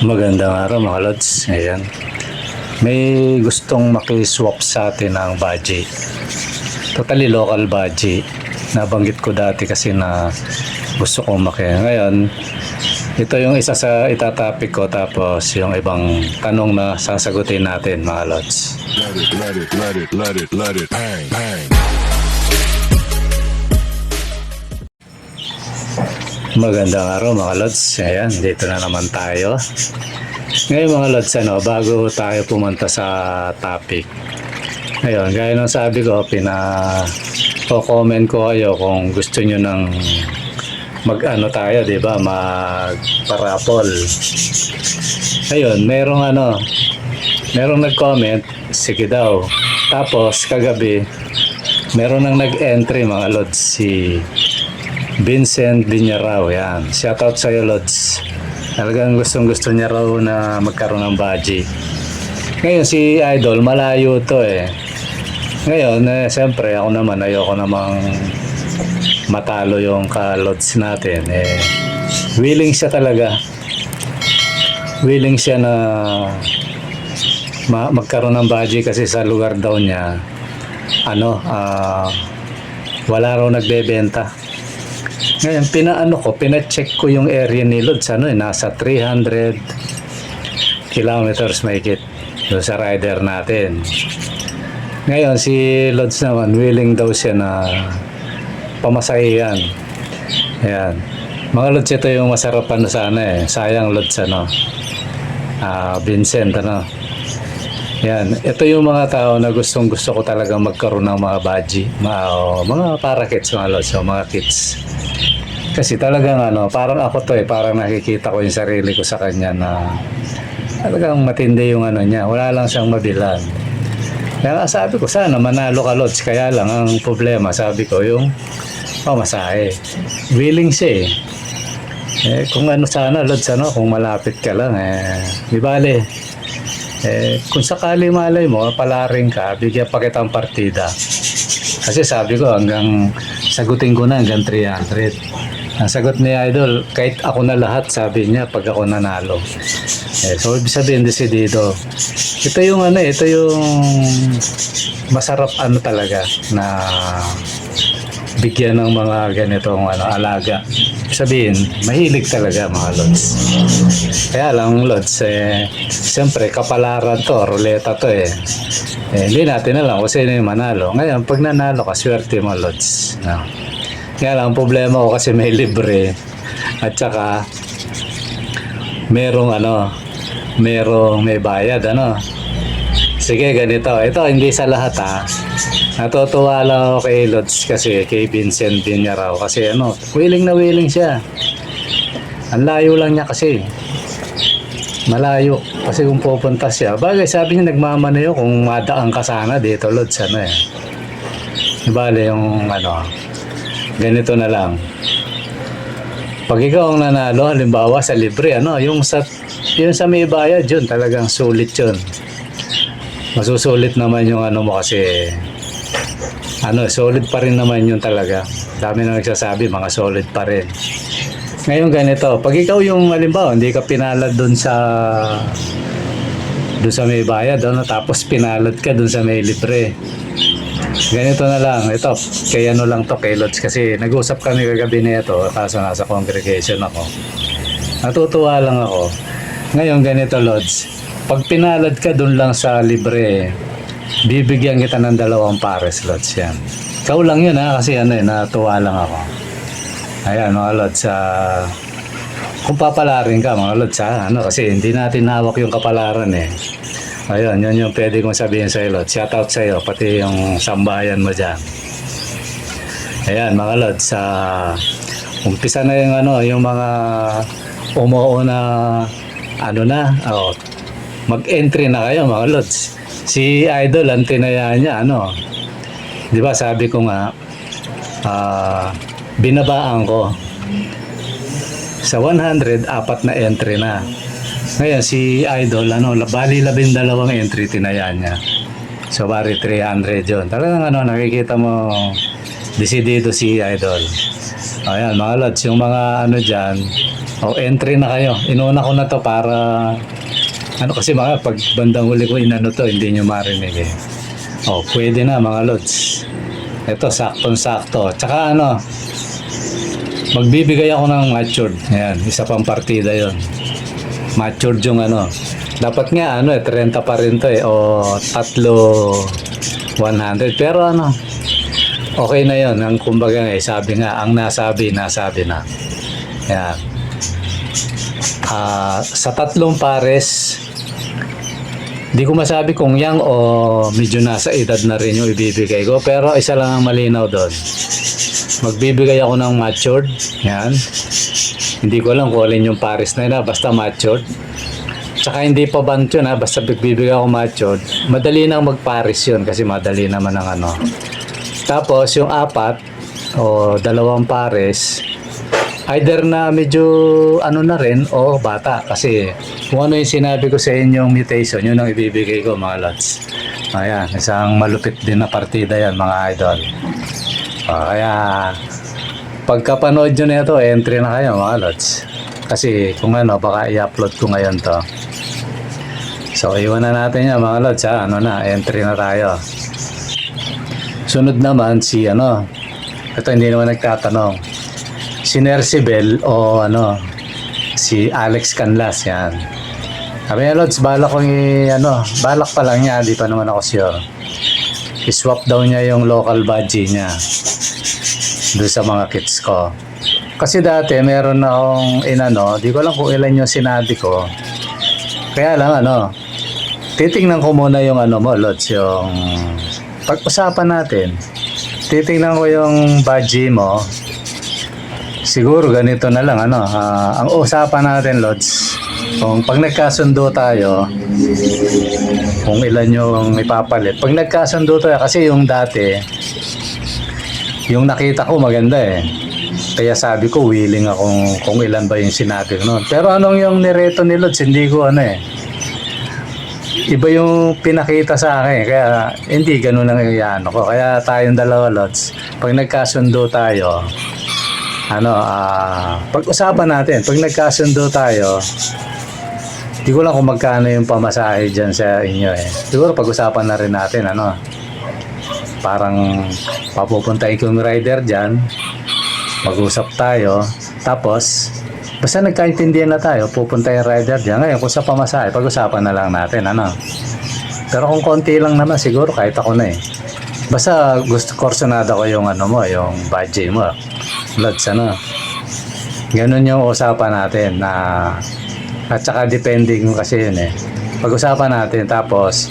Magandang araw mga lods. Ayan. May gustong makiswap sa atin ng budget. Totally local budget. Nabanggit ko dati kasi na gusto kong Ngayon, ito yung isa sa itatopic ko tapos yung ibang tanong na sasagutin natin mga lods. Let it, bang, bang. Magandang araw mga lods. Ayan, dito na naman tayo. Ngayon mga lods, bago tayo pumunta sa topic. Ngayon, gaya ng sabi ko, comment ko kayo kung gusto nyo ng tayo, di ba? Mag-parapol. Ngayon, merong nag-comment, sige daw. Tapos, kagabi, meron nang nag-entry mga lods, si Vincent Viñarao. Yan. Shoutout sa iyo, Lods. Talagang gustong-gusto niya raw na magkaroon ng budget. Ngayon, si Idol, malayo to eh. Ngayon, siyempre, ako naman, ayoko namang matalo yung ka-Lods natin. Willing siya talaga. Willing siya na magkaroon ng budget kasi sa lugar daw niya, wala raw nagbebenta. Ngayon, pina-check ko yung area ni Lods, nasa 300 kilometers mahigit doon sa rider natin. Ngayon, si Lods naman, willing daw siya na pamasahihan. Ayan. Mga Lods, ito yung masarap sana eh. Sayang Lods, Vincent, Yan, ito yung mga tao na gustong-gusto ko talagang magkaroon ng mga budget, mga para kids, mga Lods, mga kids. Kasi talagang parang ako to parang nakikita ko yung sarili ko sa kanya na talagang matindi yung niya, wala lang siyang mabilan. Kaya sabi ko sana manalo ka Lods, kaya lang ang problema sabi ko yung pamasahe. Willing siya kung sana Lods, kung malapit ka lang di bale. Kung sakali malay mo, palaring ka, bigyan pa kitang partida. Kasi sabi ko hanggang sagutin ko na hanggang 300. Ang sagot ni Idol, kahit ako na lahat, sabi niya, pag ako nanalo. So, ibig sabihin, desidido. Ito yung ito yung masarap talaga na bigyan ng mga ganitong alaga. Sabihin, mahilig talaga mga Lods. Kaya lang Lods, siyempre kapalaran to, ruleta to hindi natin alam kung sino yung manalo. Ngayon, pag nanalo ka, swerte mga Lods. No? Kaya lang, problema ko kasi may libre at saka merong may bayad Sige, ganito. Ito, hindi sa lahat Natutuwa lang ako kay Lods kasi kay Vincent Viñarao kasi willing na willing siya. Ang layo lang niya kasi. Malayo. Kasi kung pupunta siya, bagay sabi niya nagmamaneho kung madaan ka sana dito Lods Bale yung ganito na lang. Pag ikaw ang nanalo, halimbawa sa libre, yung sa may bayad, yun, talagang sulit yun. Masusulit naman yung mo kasi, solid pa rin naman yun talaga. Dami na nagsasabi, mga solid pa rin. Ngayon ganito, pag ikaw yung, halimbawa, hindi ka pinalad dun sa may bayad, tapos pinalad ka dun sa may libre. Ganito na lang, ito, kay lang to, kay Lods, kasi nag-usap kami kagabi nito, kaso nasa congregation ako. Natutuwa lang ako. Ngayon ganito Lods, pag pinalad ka dun lang sa libre, bibigyan kita ng 2 pares Lods yan. Ikaw lang yun kasi natuwa lang ako. Ayan mga Lods, kung papalarin ka mga Lods kasi hindi natin hawak yung kapalaran Ayun, yun yung pwede kong sabihin sa iyo, Lods. Shoutout sa iyo, pati yung sambayan mo dyan. Ayan, mga Lods, umpisa na yung mga umuuna, mag-entry na kayo, mga Lods. Si Idol, ang tinayaan niya, di ba sabi ko nga, binabaan ko. Sa 100, 4 na entry na. Ngayon, si Idol, bali 12 entry tinayaan niya. So, bari 300 yun. Talagang nakikita mo, desidido si Idol. Ayan, mga Lods, yung mga dyan, O, entry na kayo. Inuna ko na to para ano kasi mga pag bandang huli ko inano to, hindi nyo marinig eh. O, pwede na mga lods. Ito, saktong-sakto. Tsaka ano, magbibigay ako ng matured. Ayan, isa pang partida yon. Matured yung ano. Dapat nga ano 30 pa rin to eh. O, tatlo 100. Pero ano, okay na yon. Ang kumbaga nga, sabi nga, ang nasabi na. Ayan. Sa tatlong pares, di ko masabi kung yang o medyo nasa edad na rin yung ibibigay ko. Pero isa lang ang malinaw doon. Magbibigay ako ng matured. Yan. Hindi ko alam kung alin yung pares na yun. Basta matured. Tsaka hindi pa bant yun. Basta bibigay ako matured. Madali nang magpares yun. Kasi madali naman ang ano. Tapos yung apat o dalawang pares, either na medyo ano na rin o bata. Kasi kung ano yung sinabi ko sa inyong mutation, yun ang ibibigay ko mga lods. Ayan, isang malupit din na partida yan mga idol. Kaya pagkapanood nyo na ito, entry na kayo mga lods. Kasi kung ano, baka i-upload ko ngayon to. So iwan na natin yan mga lods ha. Ano na, entry na tayo. Sunod naman si ano, ito hindi naman nagtatanong. Si Nercibel o ano, si Alex Canlas yan. Sabi niya, Lods, balak pa lang niya, di pa naman ako sure. I-swap daw niya yung local budgie niya doon sa mga kits ko. Kasi dati meron na akong di ko alam kung ilan yung sinabi ko. Kaya lang titingnan ko muna yung mo, Lods, yung pag-usapan natin. Titingnan ko yung budgie mo. Siguro ganito na lang ang usapan natin, Lods. Kung pag nagkasundo tayo, kung ilan yung ipapalit. Pag nagkasundo tayo, kasi yung dati, yung nakita ko maganda eh. Kaya sabi ko, willing akong kung ilan ba yung sinabi ko noon. Pero anong yung nireto ni Lods, hindi ko iba yung pinakita sa akin. Kaya hindi ganun ang iyan ko. Kaya tayong dalawa, Lods, pag nagkasundo tayo, pag-usapan natin, pag nagkasundo tayo, di ko lang kung magkano yung pamasahe dyan sa inyo eh. Siguro pag-usapan na rin natin, parang papupuntahin ko yung rider dyan, mag-usap tayo, tapos, basta nagkaintindihan na tayo, pupunta yung rider dyan. Ngayon, kung sa pamasahe, pag-usapan na lang natin, Pero kung konti lang naman, siguro kahit ako na eh. Basta gusto, korsonada ko yung yung budget mo. Lods, ganun yung usapan natin na at saka depending kasi yun eh. Pag-usapan natin tapos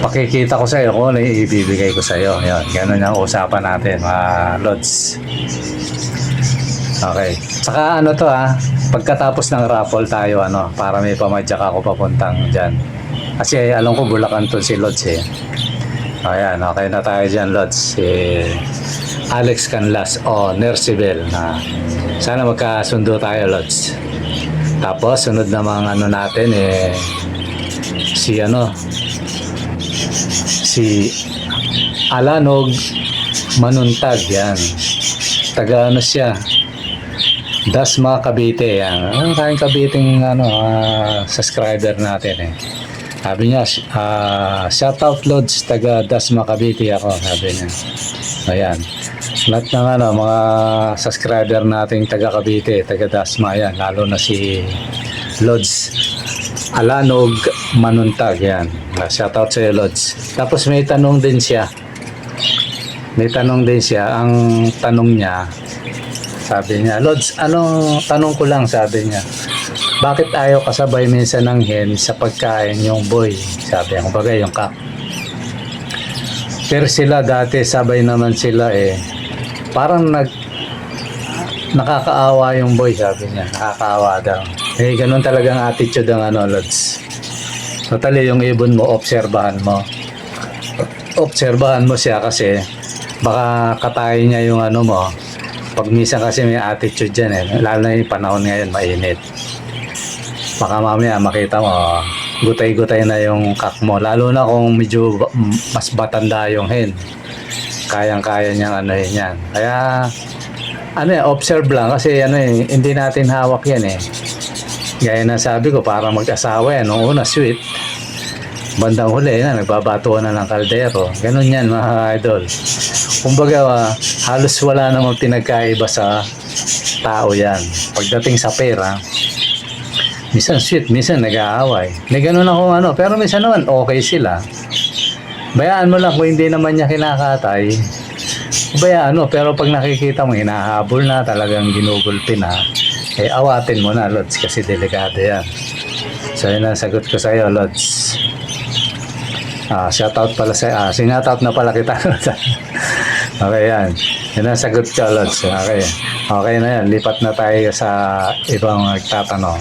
pakikita ko sa'yo kung ano yung ibibigay ko sa'yo. Yun, ganun yung usapan natin mga Lods. Okay. Saka pagkatapos ng raffle tayo para may pamadyak ako papuntang dyan. Kasi alam ko Bulacan to si Lods eh. Ayan, okay na tayo dyan, Lods. Si Alex Canlas o Nercibel. Sana magkasundo tayo, Lods. Tapos, sunod namang natin si Alanog Manuntag, yan. Taga siya. Dasma Cavite, yan. Kayang Caviting subscriber natin eh. Sabi niya, shoutout Lods, taga Dasma Cavite ako, sabi niya. Ayan. Lahat ng mga subscriber nating taga Cavite, taga Dasma, yan. Lalo na si Lods Alanog Manuntag, yan. Shoutout sa iyo, Lods. Tapos may tanong din siya. Ang tanong niya, sabi niya, Lods, tanong ko lang, sabi niya, bakit ayaw kasabay minsan ng hen sa pagkain yung boy? Sabi niya, kumbaga yung kak. Pero sila dati, sabay naman sila eh. Parang nakakaawa yung boy, sabi niya. Nakakaawa daw. Eh, ganun talagang attitude ng Lods. Totally, yung ibon mo, obserbahan mo. Obserbahan mo siya kasi baka katayin niya yung mo. Pag minsan kasi may attitude dyan eh. Lalo na yung panahon ngayon, mainit. Baka mamaya makita mo, gutay-gutay na yung kak mo. Lalo na kung medyo mas batanda yung hen. Kayang-kaya niyang yan. Kaya ano observe lang kasi hindi natin hawak yan eh. Gaya na sabi ko, para mag-asawa yan. Noong una, sweet. Bandang huli na, nagbabatuan na ng kaldero. Ganun yan, mga idol. Kumbaga, halos wala namang pinagkaiba sa tao yan. Pagdating sa pera, minsan sweet, minsan nag-aaway. May ganun ako pero minsan naman okay sila. Bayaan mo lang kung hindi naman niya kinakatay. Bayaan mo, pero pag nakikita mo, hinahabol na, talagang ginugulpi na, awatin mo na, Lods, kasi delikado yan. So, yun ang sagot ko sa iyo, Lods. Shoutout pala sa sinoutout na pala kita. Okay, yan. Yun ang sagot ko, Lods. Okay. Okay na yan. Lipat na tayo sa ibang nagtatanong.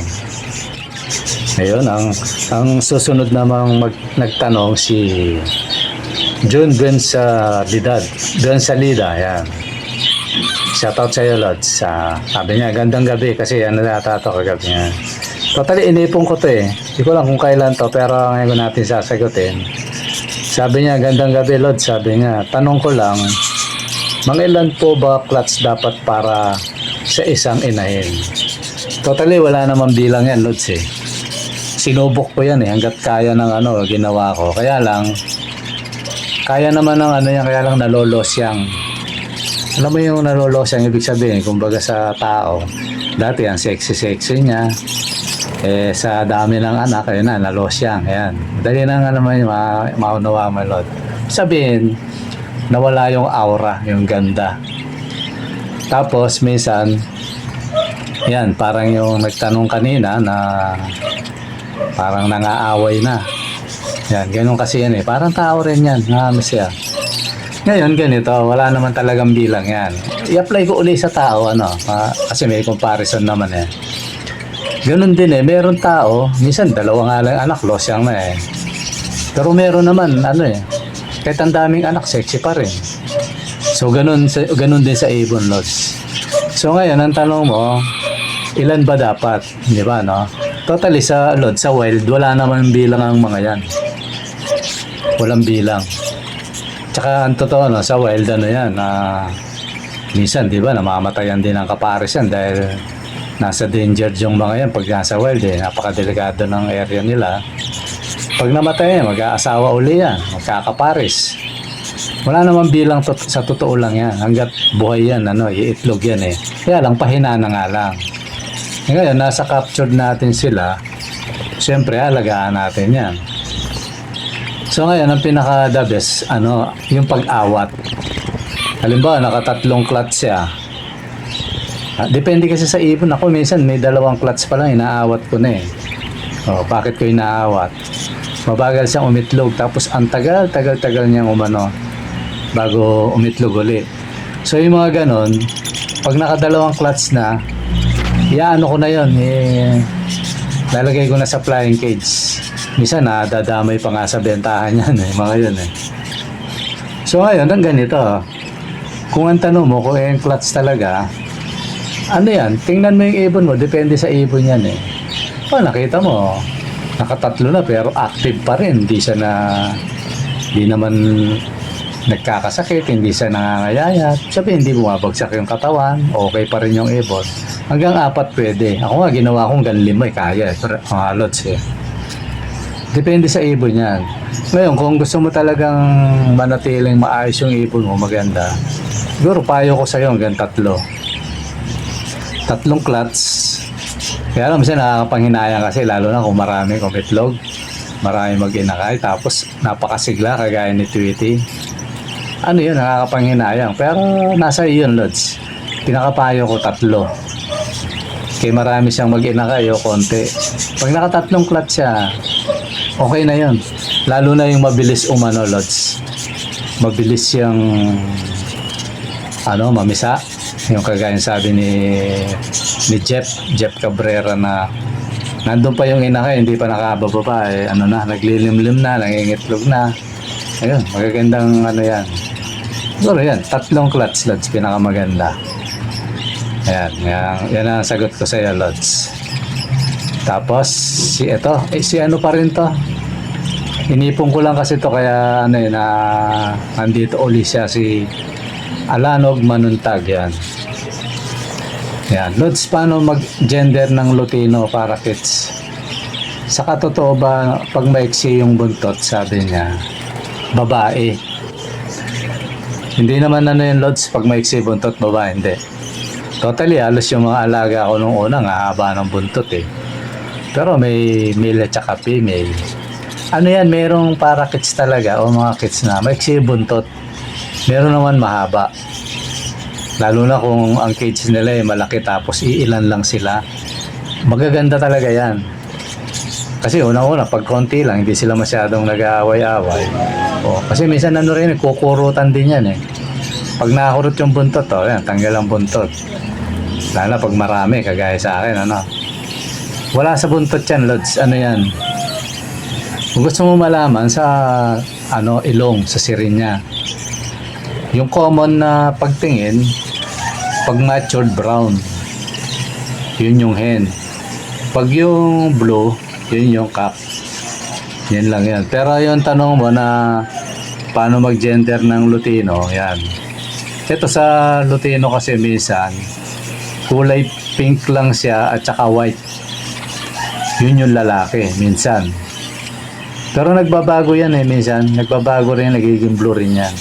Ngayon, ang susunod namang nagtanong si June Bensalidad. Yan. Shoutout sa iyo, Lods. Sabi niya, gandang gabi kasi natato kagabi niya. Totally, inipon ko to eh. Hindi ko lang kung kailan to, pero ngayon ko natin sasagutin. Sabi niya, gandang gabi, Lods. Sabi niya, tanong ko lang, mga ilan po ba clutch dapat para sa isang inahin? Totally, wala namang bilang yan, Lods eh. Sinubok ko yan eh, hanggat kaya ng ginawa ko. Kaya lang, kaya naman ng yan, kaya lang nalolos yang. Alam mo yung nalolos yang ibig sabihin, kumbaga sa tao, dati ang sexy niya, sa dami ng anak, ayun na, nalos yang, ayan. Dali na nga naman yung maunawa mo, Lord. Sabihin, nawala yung aura, yung ganda. Tapos, minsan, yan, parang yung nagtanong kanina na parang nangaaway na. Yan, ganun kasi yan eh. Parang tao rin yan. Siya. Ngayon, ganito. Wala naman talagang bilang yan. I-apply ko uli sa tao, kasi may comparison naman eh. Ganun din eh. Meron tao, minsan dalawa nga lang anak, losyang na eh. Pero meron naman, kahit ang daming anak, sexy pa rin. So, ganun din sa ibon, Lods. So, ngayon, ang tanong mo, ilan ba dapat? Di ba, no? Totally, sa wild, wala naman bilang ang mga yan. Walang bilang. Tsaka ang totoo sa wild yan minsan di ba namamatayan din ang kapares yan dahil nasa danger yung mga yan pag nasa wild napakadelikado ng area nila. Pag namatay yan, mag-aasawa uli yan, magkakapares. Wala namang bilang sa totoo lang yan hanggat buhay yan, iitlog yan eh. Kaya lang pahina na nga lang. Ngayon nasa captured natin sila, siyempre alagaan natin yan. So ngayon, ang pinaka-the best, yung pag-awat. Halimbawa, nakatatlong clutch siya. Depende kasi sa ibon. Ako minsan may 2 clutch pa lang, inaawat ko na eh. Bakit ko inaawat? Mabagal siyang umitlog. Tapos ang tagal niyang bago umitlog ulit. So yung mga ganon, pag naka-2 clutch na, ko na yun. Lalagay ko na sa flying cage. Minsan dadamay pa nga sa bentahan yan mga yun eh. So ngayon, ang ganito. Kung ang tanong mo, kung yung clutch talaga, yan? Tingnan mo yung ibon mo, depende sa ibon yan eh. Nakita mo, nakatatlo na pero active pa rin. Hindi naman nagkakasakit, hindi siya nangangayayat. Sabi, hindi bumabagsak yung katawan, okay pa rin yung ibon. Hanggang 4 pwede. Ako nga, ginawa kong 5 kaya. Lods eh. Depende sa ibon yan. Ngayon, kung gusto mo talagang manatiling maayos yung ibon mo, maganda, siguro payo ko sa'yo hanggang 3. 3 clutch. Kaya lang, minsan nakakapanghinayang kasi, lalo na kung marami itlog, marami mag-inakay, tapos napakasigla, kagaya ni Tweety. Yun, nakakapanghinayang. Pero nasa iyon, Lods. Pinakapayo ko 3. Kaya marami siyang mag-inakay o konti. Pag naka-3 clutch siya, okay na yun. Lalo na yung mabilis Lods. Mabilis yung mamisa. Yung kagaya sabi ni Jeff Cabrera na nandun pa yung inakay, hindi pa nakababa pa naglilimlim na, nangingitlog na. Ayun, magagandang yan. Siguro yan, 3 clutch, Lods, pinakamaganda. Yan ang sagot ko sa iyo, Lods. Tapos, si pa rin to. Inipon ko lang kasi to kaya nandito uli siya, si Alanog Manuntag yan. Yan. Lods, paano mag-gender ng Lutino parakeets? Sa katotoo ba, pag maiksi yung buntot, sabi niya, babae. Hindi naman ano yung Lods, pag maiksi buntot, babae, hindi. Totally, halos yung mga alaga ko nung una, nga haba ng buntot eh. Pero may male at saka female. Ano yan, merong parakeets talaga o mga kits na maiksi yung buntot. Meron naman mahaba. Lalo na kung ang cage nila ay malaki tapos iilan lang sila. Magaganda talaga yan. Kasi unang-una, pag konti lang, hindi sila masyadong nag-aaway-aaway. O, kasi minsan ano rin, kukurutan din yan eh. Pag nakakurot yung buntot, yan, tanggal ang buntot. Lalo pag marami, kagaya sa akin, ano. Wala sa buntot yan, Lods. Ano yan? Kung gusto mo malaman sa ilong, sa sirin niya. Yung common na pagtingin, pag matured brown, yun yung hen. Pag yung blue, yun yung cock. Yan lang yan. Pero yung tanong mo na paano mag-gender ng Lutino, yan. Ito sa Lutino kasi minsan, kulay pink lang siya at saka white. Yun yung lalaki, minsan. Pero nagbabago yan eh, minsan. Nagbabago rin, nagiging blue rin yan.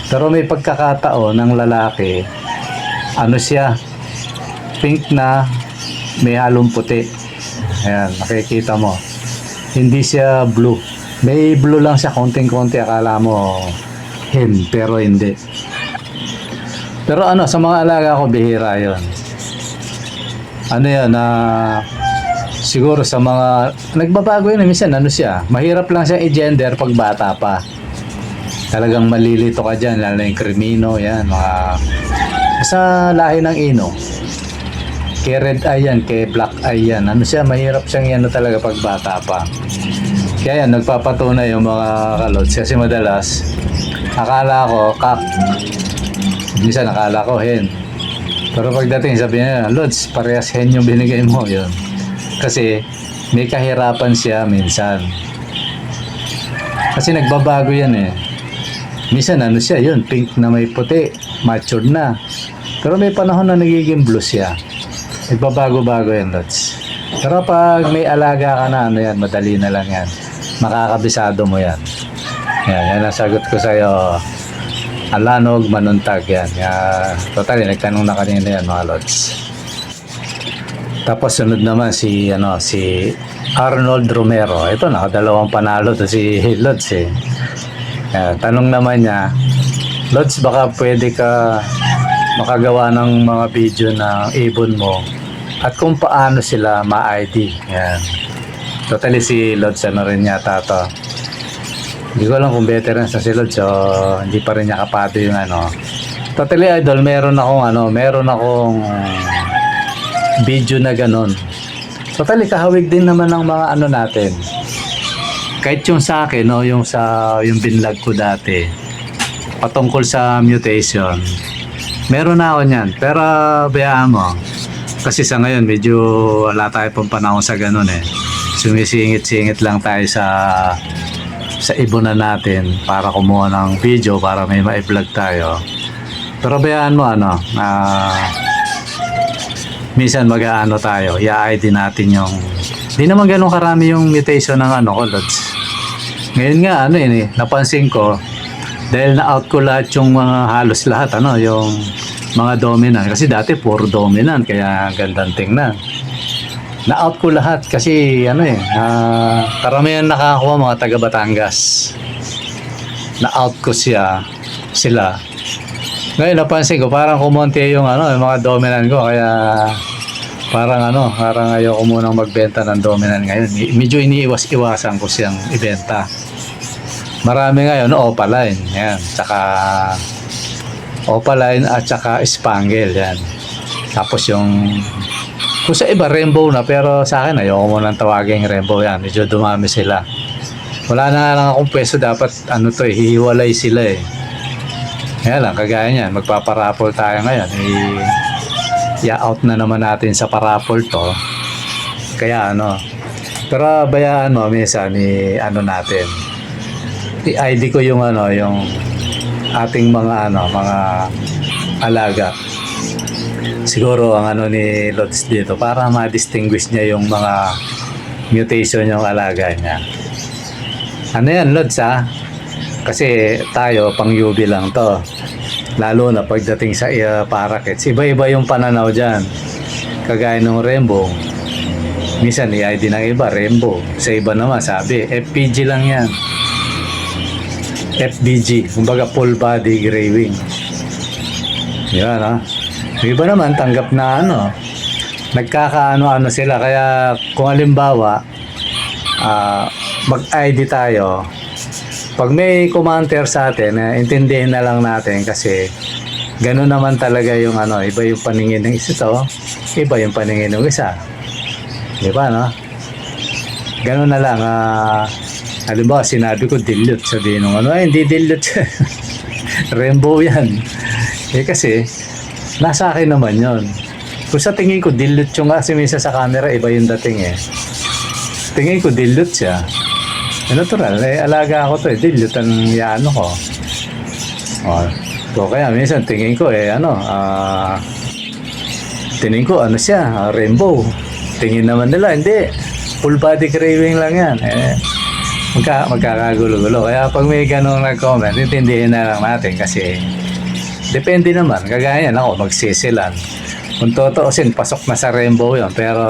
Pero may pagkakataon ng lalaki, ano siya, pink na may halong puti. Ayan, nakikita mo. Hindi siya blue. May blue lang siya, konting-konti. Akala mo hen, pero hindi. Pero sa mga alaga ko, bihira yon. Ano yan, siguro sa mga, nagbabago yun, minsan, siya, mahirap lang siya i-gender pag bata pa. Talagang malilito ka dyan, lalo na yung Crimino, yan, sa lahi ng Ino. Kay red eye yan, kay black eye yan. Siya, mahirap siyang talaga pag bata pa. Kaya yan, nagpapatunay yung mga kalods. Kasi madalas, akala ko, kak. Minsan, akala ko, hen. Pero pagdating, sabi niya, Lods, parehas hen yung binigay mo. Yun. Kasi, may kahirapan siya minsan. Kasi nagbabago yan eh. Minsan, siya, yun, pink na may puti, matured na. Pero may panahon na nagiging blue siya. Nagbabago-bago yan, Lods. Pero pag may alaga ka na, yan, madali na lang yan. Makakabisado mo yan. Yan ang sagot ko sa'yo. Alanog, manuntag yan. Totally, nagtanong na kanina yan, mga Lods. Tapos sunod naman si Arnold Romero. Ito, nakadalawang panalo to si Lods eh. Tanong naman niya, Lods, baka pwede ka makagawa ng mga video ng ibon mo at kung paano sila ma-ID. Yan. Totally si Lods rin yata to. Hindi ko alam kung veteran sa si Lods so hindi pa rin niya kapado yung Totally idol, meron akong video na ganun. Totally kahawig din naman ng mga natin. Kahit yung sa akin, yung binlog ko dati patungkol sa mutation. Meron na ako niyan, pero bayaan mo. Kasi sa ngayon, medyo wala tayo pang panahon sa ganun eh. Sumisingit-singit lang tayo sa ibunan natin para kumuha ng video para may ma-vlog tayo. Pero bayaan mo minsan tayo, i-ID natin yung di naman ganun karami yung mutation ng Lods. Ngayon nga napansin ko dahil na-out ko lahat yung mga halos lahat yung mga dominant kasi dati puro dominant kaya gandang tingnan. Na-out ko lahat kasi karamihan nakakuha mga taga Batangas. Na-out ko sila. Ngayon napansin ko parang kumonti yung yung mga dominant ko kaya parang ayoko munang magbenta ng dominant ngayon. Medyo iniiwas-iwasan ko siyang ibenta. Marami ngayon opaline, yan, tsaka opaline at tsaka spangle, yan. Tapos yung kung sa iba rainbow na, pero sa akin ayoko mo nang tawagin rainbow, yan. Medyo dumami sila. Wala na lang akong pwesto, dapat hihiwalay sila eh. Kaya lang, kagaya niyan, magpaparapol tayo ngayon. I-out na naman natin sa parapol to. Kaya pero bayaan mo, minsan natin. I-ID ko yung yung ating mga mga alaga. Siguro ang ano ni Lods dito, para ma-distinguish niya yung mga mutation yung alaga niya. Ano yan, Lods ha? Kasi tayo, pang UV lang to. Lalo na pagdating sa parakeets. Iba-iba yung pananaw dyan. Kagaya ng rainbow. Minsan, i-ID ng iba, rainbow. Sa iba naman, sabi, FPG lang yan. FBG. Kumbaga, full body gray wing. Yan ha. Yung iba naman, tanggap na ano. Nagkakaano-ano sila. Kaya, kung halimbawa, mag-ID tayo, pag may commenter sa atin, intindihin na lang natin kasi gano'n naman talaga yung ano, iba yung paningin ng isa to, iba yung paningin ng isa. Di ba, no? Gano'n na lang. Halimbawa, sinabi ko dilute, sabihin nung ano, ay, hindi dilute. Rainbow yan. Kasi, nasa akin naman yon. Kung sa tingin ko, dilute yung kasi minsan sa camera, iba yung dating eh. Tingin ko, dilute siya. Natural, alaga ako to eh. Dilute ang yaano ko. So kaya minsan tingin ko tingin ko ano siya, rainbow. Tingin naman nila, hindi. Full body craving lang yan. Magkakagulo-gulo. Kaya pag may ganong nag-comment, intindihin na lang natin kasi depende naman. Kagaya yan ako, magsisilan. Kung totoosin, pasok na sa rainbow yun. Pero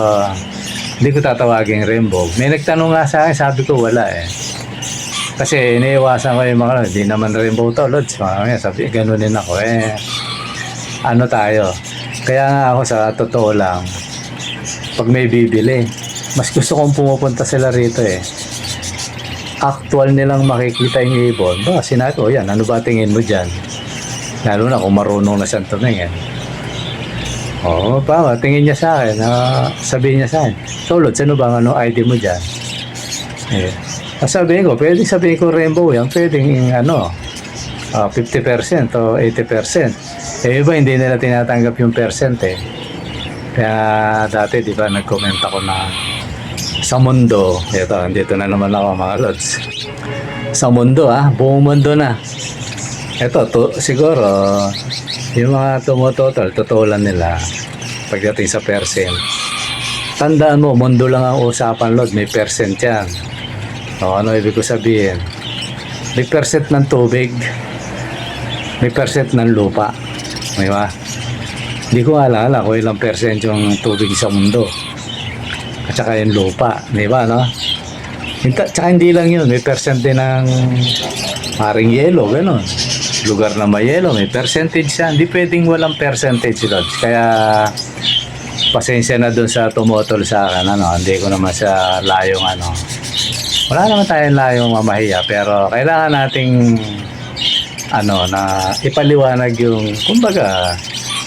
hindi ko tatawagin rainbow. May nagtanong nga sa akin, sabi ko wala eh. Kasi iniiwasan ko yung mga, hindi naman rainbow to, Lods. Sabi, ganunin ako eh. Ano tayo? Kaya nga ako sa totoo lang, pag may bibili, mas gusto kong pumupunta sila rito eh. Actual nilang makikita yung ibon. Ba, sinabi ko, yan, ano ba tingin mo dyan? Lalo na kung marunong na siyang tumingin. Oo, pa, tingin niya sa akin, sabihin niya sa akin, so Lods, ano ba ano ID mo dyan? Sabihin ko, pwede sabihin ko rainbow yan, pwedeng 50% o 80%. Iba hindi nila tinatanggap yung percent eh. Kaya dati, di ba, nag-comment ako na sa mundo, dito na naman ako mga Lods. Sa mundo buong mundo na. Siguro, yung mga tumutotol, tutulan nila pagdating sa percent. Tandaan mo, mundo lang ang usapan, Lord. May percent yan. Ano ibig ko sabihin? May percent ng tubig. May percent ng lupa. May ba? Hindi ko alala kung ilang percent yung tubig sa mundo. At saka yung lupa. Di ba, no? Tsaka hindi lang yun. May percent din ng maring yelo, gano'n. Lugar na may yelo, may percentage yan. Hindi pwedeng walang percentage, Lord. Kaya pasensya na dun sa tumutol sa akin. Hindi ko naman sa layong wala naman tayong layong mamahiya. Pero kailangan nating na ipaliwanag yung, kumbaga,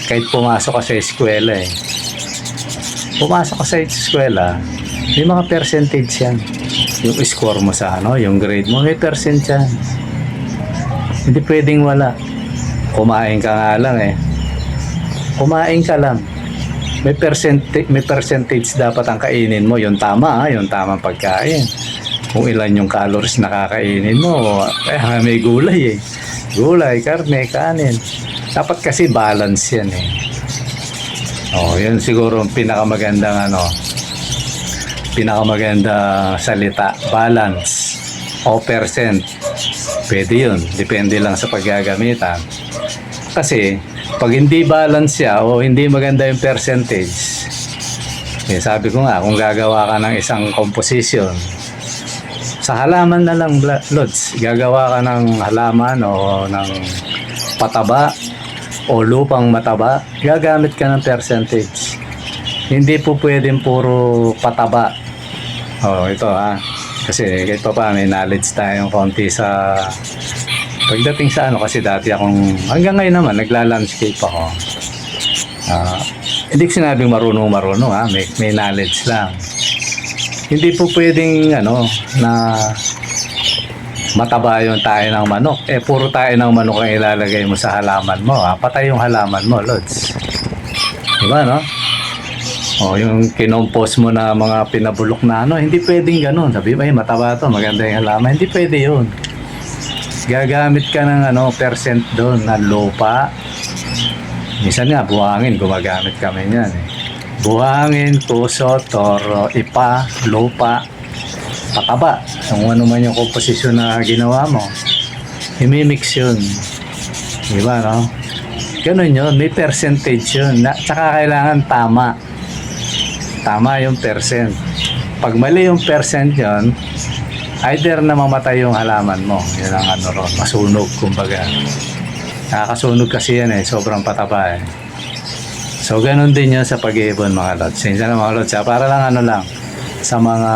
kahit pumasok ka sa eskwela Pumasok ka sa eskwela, may mga percentage yan. Yung score mo sa yung grade mo, may percent yan. Hindi pwedeng wala. Kumain ka nga lang Kumain ka lang. May percentage dapat ang kainin mo. Yung tama, yung tamang pagkain. Kung ilan yung calories na kakainin mo. May gulay Gulay, karne, kanin. Dapat kasi balance yan yun siguro ang pinakamagandang salita. Balance. O percent. Pwede yun. Depende lang sa paggagamitan. Kasi, pag hindi balance siya o hindi maganda yung percentage, sabi ko nga, kung gagawa ka ng isang composition, sa halaman na lang, Lods, gagawa ka ng halaman o ng pataba o lupang mataba, gagamit ka ng percentage. Hindi po pwedeng puro pataba. Ito kasi kahit pa may knowledge tayong konti sa pagdating sa kasi dati akong hanggang ngayon naman nagla-landscape ako. Hindi ko sinabing marunong may knowledge lang. Hindi po pwedeng na mataba yung tayo ng manok. Puro tayo ng manok ang ilalagay mo sa halaman mo. Patay yung halaman mo, Lods. Diba, no? Yung kinompos mo na mga pinabulok na hindi pwedeng ganun. Sabi mo, mataba to, maganda yung halaman. Hindi pwede yun. Gagamit ka ng percent doon na lupa, Minsan nga, buhangin, gumagamit kami niyan eh. Buhangin, puso, toro, ipa, lupa, pataba. Kung ano man yung komposisyon na ginawa mo, imimix yun. Diba, no? Ganun yun, may percentage yun. Tsaka kailangan tama. Tama yung percent. Pag mali yung percent yun, either na mamatay yung halaman mo. Yun ang ano ron, masunog, kumbaga. Nakakasunog kasi yan eh, sobrang pataba eh. So, ganun din yun sa pag-iibon mga lods. Minsan mga lods, para lang ano lang, sa mga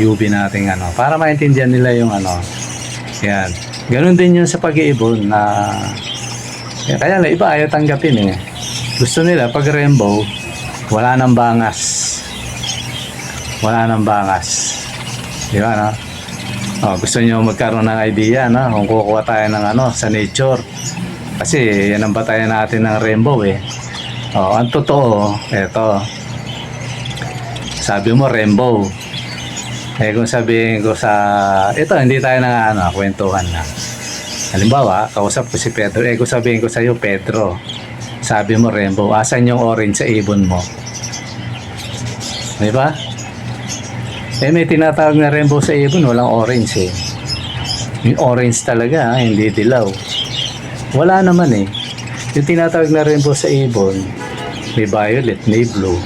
UB nating ano, para maintindihan nila yung ano, yan. Ganun din yun sa pag-iibon na, kaya lang, iba ayaw tanggapin eh. Gusto nila, pag rainbow, wala nang bangas. Wala nang bangas. Di ba, no? Oh, gusto nyo magkaroon ng idea, no? Kung kukuha tayo ng ano, sa nature. Kasi yan ang batayan natin ng rainbow eh. Oh, ang totoo, eto. Sabi mo rainbow. Eh kung sabihin ko sa, ito hindi tayo na ano, kwentuhan na. Halimbawa, kausap ko si Pedro. Eh kung sabihin ko sa iyo, Pedro, sabi mo rainbow, asan yung orange sa ibon mo? Di ba? Eh may tinatawag na rainbow sa ibon, walang orange eh. Yung orange talaga, hindi dilaw. Wala naman eh. Yung tinatawag na rainbow sa ibon, may violet, may blue,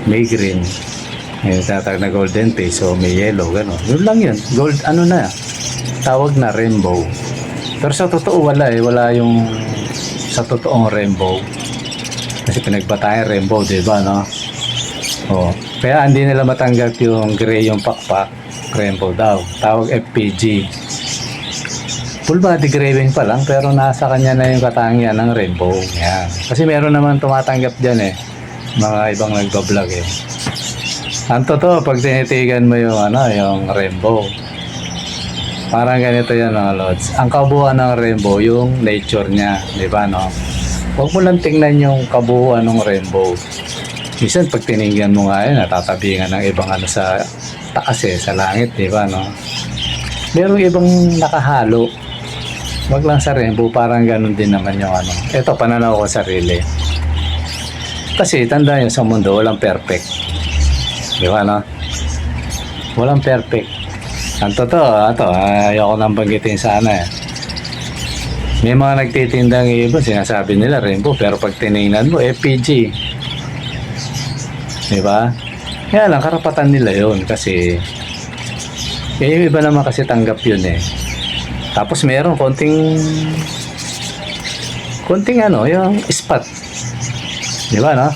may green, may tinatawag na golden face, so may yellow, gano'n. Yun lang yun. Gold, ano na, tawag na rainbow. Pero sa totoo wala eh. Wala yung sa totoong rainbow. Kasi pinagbatayan rainbow, diba, no? Oh. Kaya hindi nila matanggap yung gray yung pakpak, rainbow daw. Tawag FPG. Full body graving pa lang, pero nasa kanya na yung katangian ng rainbow. Yan. Kasi meron naman tumatanggap dyan eh. Mga ibang nagbablog eh. Ang totoo, pag tinitigan mo yung, ano, yung rainbow, parang ganito yan mga lods. Ang kabuuan ng rainbow, yung nature niya. Di ba, no? Huwag mo lang tingnan yung kabuuan ng rainbow. Minsan pag tinignan mo nga yun, natatabingan ng ibang ano sa taas eh, sa langit, di ba, no? Merong ibang nakahalo. Wag lang sa rainbow, parang ganun din naman yung ano. Ito, pananaw ko sa sarili. Kasi tanda nyo sa mundo, walang perfect. Di ba, no? Walang perfect. Ang totoo, ito, ayoko nang banggitin sana eh. May mga nagtitindang ibon, sinasabi nila rainbow, pero pag tinignan mo, FPG. Diba? Kaya lang, karapatan nila yun kasi yung iba naman kasi tanggap yun eh. Tapos meron konting ano, yung spot. Diba, no?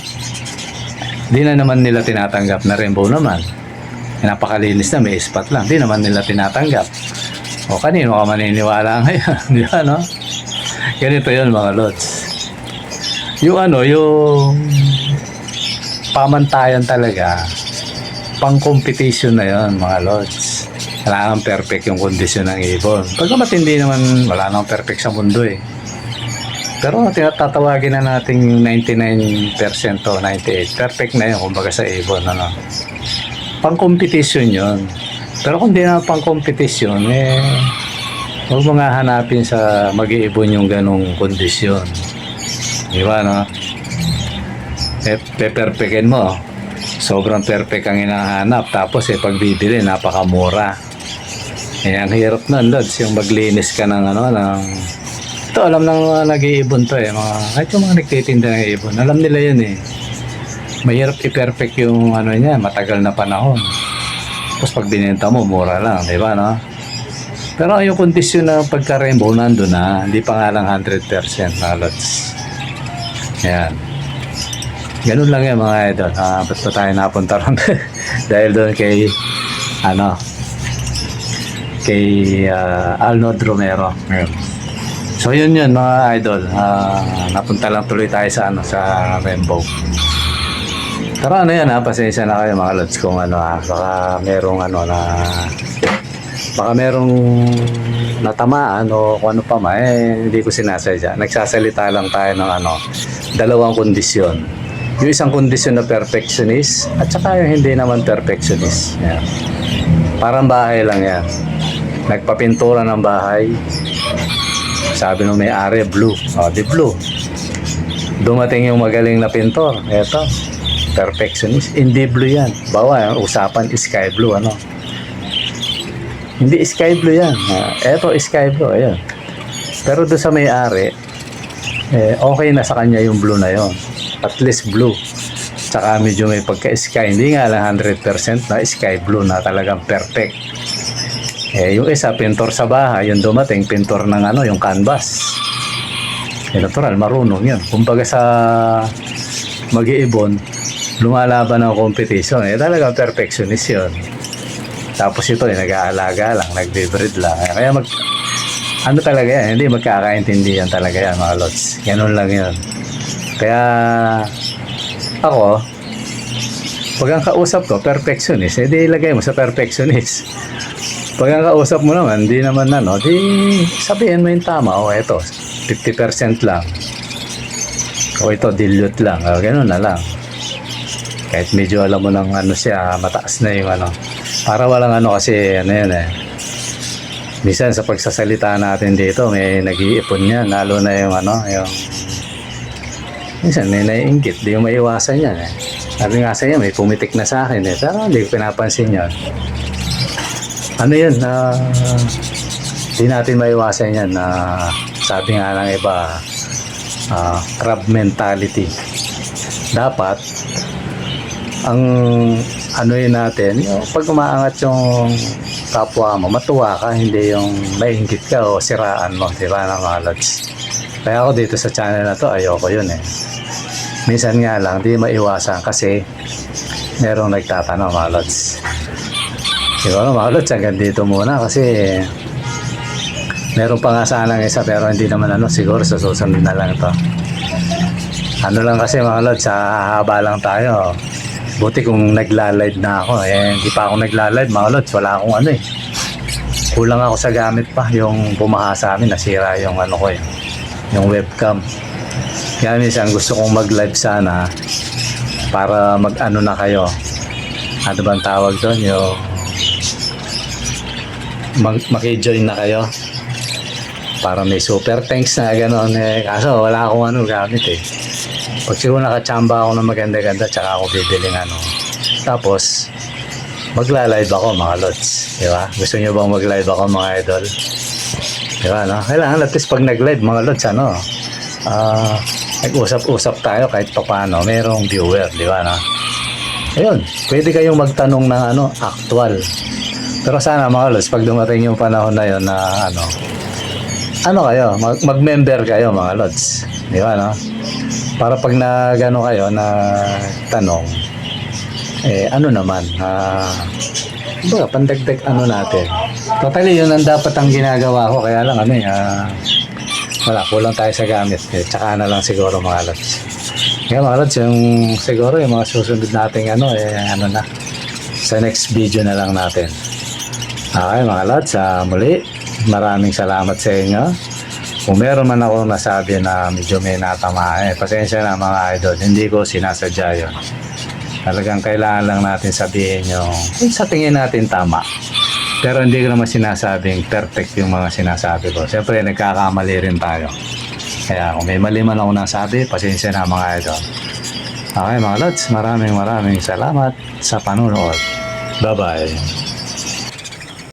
Di na naman nila tinatanggap na rainbow naman. Napakalinis na, may spot lang. Di naman nila tinatanggap. O kanino ka maniniwala ngayon? Di ba, no? Ganito yun mga lods. Yung ano, yung pamantayan talaga, pang competition na yun mga lods. Wala nang perfect yung kondisyon ng ibon. Pagka matindi naman, wala nang perfect sa mundo eh. Pero tatawagin na natin yung 99% o 98%. Perfect na yun, kumbaga sa ibon. Ano? Pang competition yun. Pero kung di na pang competition, eh, huwag mo nga hanapin sa mag-iibon yung ganong kondisyon. Di ba, no? Pe-perfectin mo. Sobrang perfect ang hinahanap. Tapos, pagbibili, napakamura. Ang hirap nun, Lods. Yung maglinis ka ng, ano, ng... Ito, alam ng mga nag-iibon to, eh. Kahit yung mga nagtitinda ng ibon, alam nila yun, eh. Mahirap i-perfect yung, ano niya, matagal na panahon. Tapos, pag binenta mo, mura lang, di ba, no? Pero yung kondisyon na pagka-rainbow, nandun na. Hindi pa nga lang 100% na, Lods. Ayan. Ganun lang yan mga idol. Ba't pa tayo napunta ron? Dahil doon kay Arnold Romero. So yun mga idol. Napunta lang tuloy tayo sa sa rainbow. Pero yan pasensya na kayo mga lods kung baka merong baka merong natamaan o kung ano pa hindi ko sinasadya. Nagsasalita lang tayo ng dalawang kondisyon. Yung isang kondisyon na perfectionist at saka yung hindi naman perfectionist. Yan. Parang bahay lang yan. Nagpapintura ng bahay. Sabi nung may-ari, blue. O, di blue. dumating yung magaling na pintor. Eto, perfectionist. Hindi blue yan. Bawa, ang usapan sky blue, ano. Hindi sky blue yan. Eto, sky blue, ayan. Pero doon sa may-ari, okay na sa kanya yung blue na yon. At least blue. Tsaka medyo may pagka-sky. Hindi nga lang 100% na sky blue na talagang perfect. Yung isa, pintor sa bahay. Yung dumating, pintor ng ano, yung canvas. Natural, marunong yun. Kumbaga sa mag-iibon, lumalaban ng competition. Talagang perfectionist yun. Tapos ito, nag-aalaga lang, nagbe-breed lang. Kaya ano talaga yan, hindi magkakaintindihan talaga yan, mga lods. Ganun lang yun. Kaya, ako, pag ang kausap ko, perfectionist, di ilagay mo sa perfectionist. Pag ang kausap mo naman, di naman di sabihin mo yung tama, eto, 50% lang. O ito, dilute lang. Ganun na lang. Kahit medyo alam mo ng siya, mataas na yung Para walang kasi, yun Minsan sa pagsasalita natin dito, may nag-iipon yan. Lalo na yung yung minsan may naiinggit, di yung maiwasan yan Sabi nga sa iyo, may pumitik na sa akin pero hindi ko pinapansin yan. Yun, di natin maiwasan yan sabi nga ng iba, crab mentality. Dapat, ang yun natin, yung pag umaangat yung kapwa mo, matuwa ka, hindi yung maiinggit ka o siraan mo, di ba, ng mga lods. Kaya ako dito sa channel na to, ayoko yun Minsan nga lang, di maiwasan kasi merong nagtatanong, mga lods. Siguro mga lods, hanggang dito muna kasi meron pa nga sanang isa pero hindi naman siguro sa susunod na lang ito. Lang kasi mga lods, haba lang tayo. Buti kung nagla-live na ako. Hindi pa ako nagla-live mga lods, wala akong kulang ako sa gamit pa. Yung bumaha sa amin, nasira yung yung webcam. Kaya minsan gusto kong mag-live sana para na kayo. Ano bang tawag doon? Yung maki-join na kayo para may super thanks na gano'n. Kaso wala akong gamit Pag siguro nakachamba ako ng maganda-ganda tsaka ako bibiling Tapos magla-live ako mga lods, di ba? Gusto niyo bang mag-live ako mga idol? Di ba, Kailangan at least pag nag-live mga lods, nag-usap-usap tayo kahit paano, merong viewer, di ba, Ayun, pwede kayong magtanong ng actual. Pero sana mga lods, pag dumating yung panahon na yun na kayo, mag-member kayo mga lods, di ba, Para pag kayo na tanong, naman, pandagdag natin. Totally, yun ang dapat ang ginagawa ko. Kaya lang wala, kulang tayo sa gamit. Tsaka na lang siguro mga lods. Kaya mga lods, yung siguro yung mga susunod nating na, sa next video na lang natin. Okay mga lods, muli, maraming salamat sa inyo. Kung meron man ako nasabi na medyo may natama, pasensya na mga idol, hindi ko sinasadya yun. Talagang kailangan lang natin sabihin yung sa tingin natin tama. Pero hindi ko naman sinasabing perfect yung mga sinasabi ko. Siyempre, nagkakamali rin tayo. Kaya kung may mali man ako nasabi, pasensya na mga idol. Okay mga lods, maraming salamat sa panonood. Bye-bye.